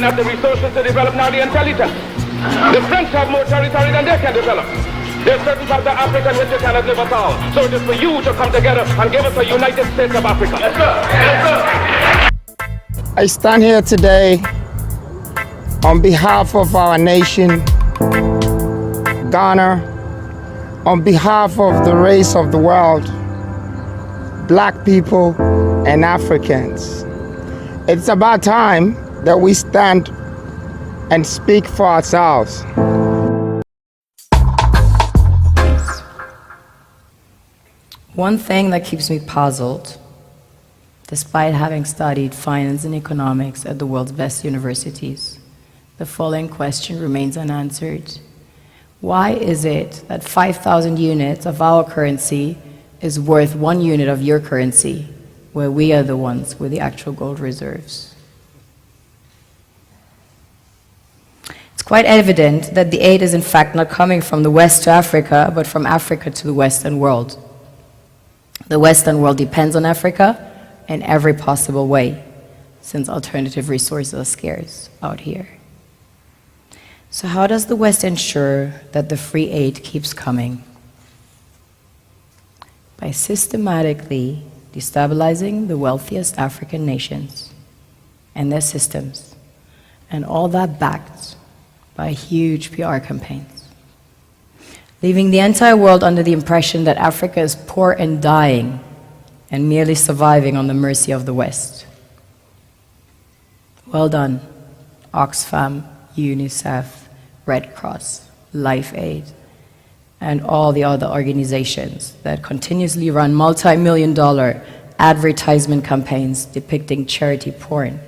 don't have the resources to develop nor the intelligence. The French have more territory than they can develop. There's certain parts of Africa which you cannot live at all. So it is for you to come together and give us a United States of Africa. Yes, sir. Yes, sir. I stand here today on behalf of our nation, Ghana, on behalf of the race of the world, Black people and Africans. It's about time that we stand and speak for ourselves. One thing that keeps me puzzled, despite having studied finance and economics at the world's best universities, the following question remains unanswered. Why is it that 5,000 units of our currency is worth 1 unit of your currency, where we are the ones with the actual gold reserves? It's quite evident that the aid is in fact not coming from the West to Africa, but from Africa to the Western world. The Western world depends on Africa in every possible way, since alternative resources are scarce out here. So how does the West ensure that the free aid keeps coming? By systematically destabilizing the wealthiest African nations and their systems, and all that backed by huge PR campaigns, leaving the entire world under the impression that Africa is poor and dying and merely surviving on the mercy of the West. Well done, Oxfam, UNICEF, Red Cross, Life Aid, and all the other organizations that continuously run multi-million-dollar advertisement campaigns depicting charity porn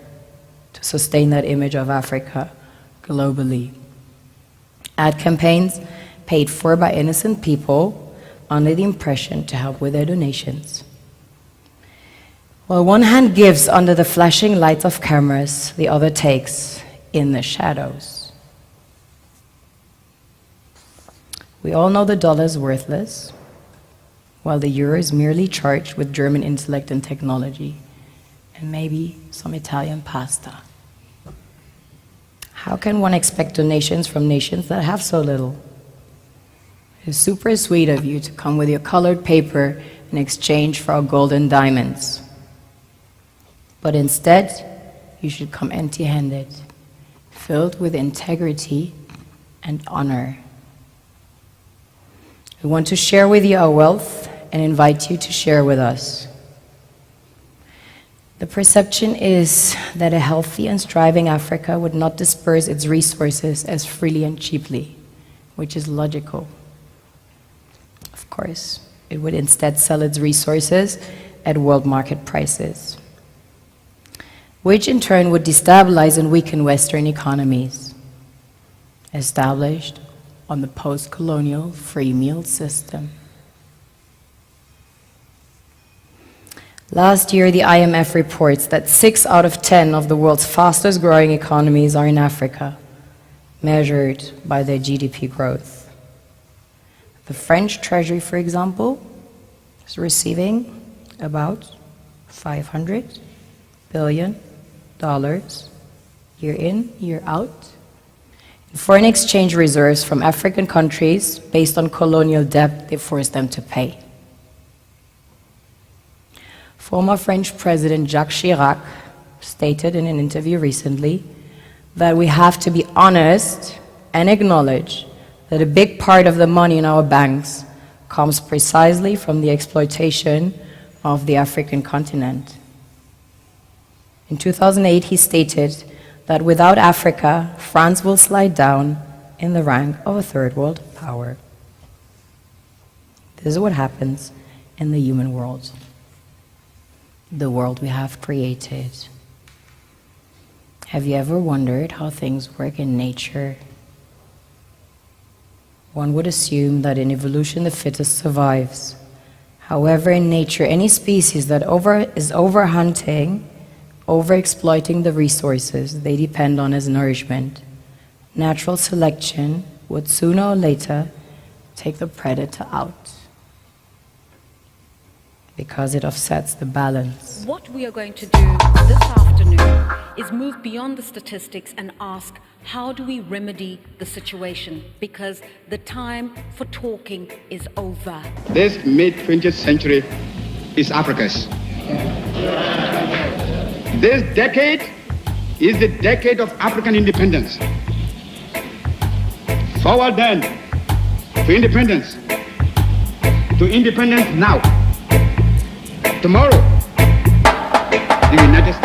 to sustain that image of Africa globally. Ad campaigns paid for by innocent people under the impression to help with their donations. While one hand gives under the flashing lights of cameras, the other takes in the shadows. We all know the dollar is worthless, while the euro is merely charged with German intellect and technology, and maybe some Italian pasta. How can one expect donations from nations that have so little? It's super sweet of you to come with your colored paper in exchange for our gold and diamonds. But instead, you should come empty-handed, filled with integrity and honor. We want to share with you our wealth and invite you to share with us. The perception is that a healthy and striving Africa would not disperse its resources as freely and cheaply, which is logical. Of course, it would instead sell its resources at world market prices, which in turn would destabilize and weaken Western economies, established on the post-colonial free meal system. Last year, the IMF reports that 6 out of 10 of the world's fastest growing economies are in Africa, measured by their GDP growth. The French Treasury, for example, is receiving about $500 billion year in, year out, in foreign exchange reserves from African countries based on colonial debt they forced them to pay. Former French President Jacques Chirac stated in an interview recently that we have to be honest and acknowledge that a big part of the money in our banks comes precisely from the exploitation of the African continent. In 2008, he stated that without Africa, France will slide down in the rank of a third world power. This is what happens in the human world, the world we have created. Have you ever wondered how things work in nature? One would assume that in evolution the fittest survives. However, in nature, any species that is overhunting, overexploiting the resources they depend on as nourishment, natural selection would sooner or later take the predator out. because it offsets the balance. What we are going to do this afternoon is move beyond the statistics and ask, how do we remedy the situation? Because the time for talking is over. This mid-20th century is Africa's. This decade is the decade of African independence. Forward then to independence. To independence now. Tomorrow, the United States